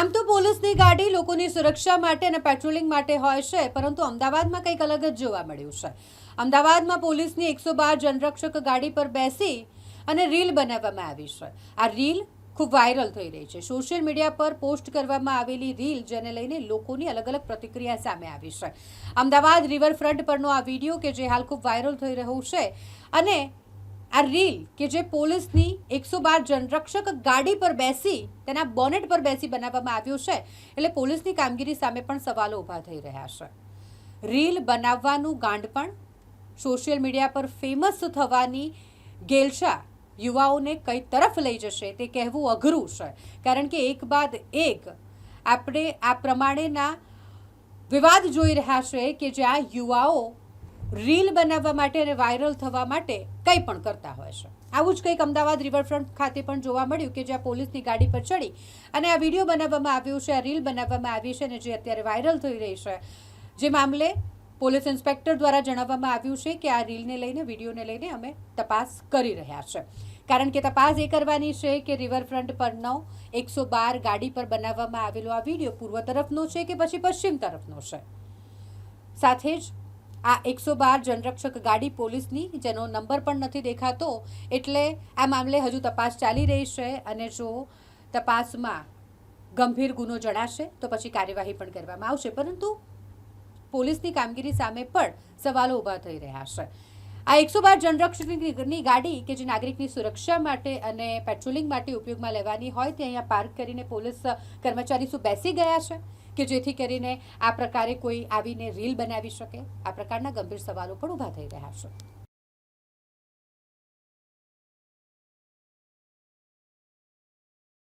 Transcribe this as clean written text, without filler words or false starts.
આમ તો પોલીસની ગાડી લોકોની સુરક્ષા માટે અને પેટ્રોલિંગ માટે હોય છે, પરંતુ અમદાવાદમાં કંઈક અલગ જ જોવા મળ્યું છે। અમદાવાદમાં પોલીસની 112 જનરક્ષક ગાડી પર બેસી અને રીલ બનાવવામાં આવી છે। આ રીલ ખૂબ વાયરલ થઈ રહી છે। સોશિયલ મીડિયા પર પોસ્ટ કરવામાં આવેલી રીલ જેને લઈને લોકોની અલગ અલગ પ્રતિક્રિયા સામે આવી છે। અમદાવાદ રિવરફ્રન્ટ પરનો આ વિડીયો કે જે હાલ ખૂબ વાયરલ થઈ રહ્યો છે અને આ રીલ કે જે પોલીસની 112 જનરક્ષક ગાડી પર બેસી તેના બોનેટ પર બેસી બનાવવામાં આવ્યું છે, એટલે પોલીસની કામગીરી સામે પણ સવાલો ઊભા થઈ રહ્યા છે। રીલ બનાવવાનું ગાંડપણ, સોશિયલ મીડિયા પર ફેમસ થવાની ગેલશા યુવાઓને કઈ તરફ લઈ જશે તે કહેવું અઘરું છે, કારણ કે એક બાદ એક આપણે આ પ્રમાણેના વિવાદ જોઈ રહ્યા છે કે જ્યાં યુવાઓ રીલ બનાવવા માટે અને વાયરલ થવા માટે કંઈ પણ કરતા હોય છે। આવું જ કંઈક અમદાવાદ રિવરફ્રન્ટ ખાતે પણ જોવા મળ્યું કે જ્યાં પોલીસની ગાડી પર ચડી અને આ વિડીયો બનાવવામાં આવ્યો છે, આ રીલ બનાવવામાં આવી છે અને જે અત્યારે વાયરલ થઈ રહી છે। જે મામલે પોલીસ ઇન્સ્પેક્ટર દ્વારા જણાવવામાં આવ્યું છે કે આ રીલને લઈને, વિડીયોને લઈને અમે તપાસ કરી રહ્યા છે, કારણ કે તપાસ એ કરવાની છે કે રિવરફ્રન્ટ પરનો 112 ગાડી પર બનાવવામાં આવેલો આ વિડીયો પૂર્વ તરફનો છે કે પછી પશ્ચિમ તરફનો છે। સાથે જ આ 112 જનરક્ષક ગાડી પોલીસની જેનો નંબર પણ નથી દેખાતો, એટલે આ મામલે હજુ તપાસ ચાલી રહી છે અને જો તપાસમાં ગંભીર ગુનો જણાશે તો પછી કાર્યવાહી પણ કરવામાં આવશે, પરંતુ પોલીસની કામગીરી સામે પણ સવાલો ઊભા થઈ રહ્યા છે। આ 112 જનરક્ષકની ગાડી કે જે નાગરિકની સુરક્ષા માટે અને પેટ્રોલિંગ માટે ઉપયોગમાં લેવાની હોય તે અહીંયા પાર્ક કરીને પોલીસ કર્મચારી શું બેસી ગયા છે કે જેથી કરીને આ પ્રકારે કોઈ આવીને રીલ બનાવી શકે? આ પ્રકારના ગંભીર સવાલો પણ ઊભા થઈ રહ્યા છે।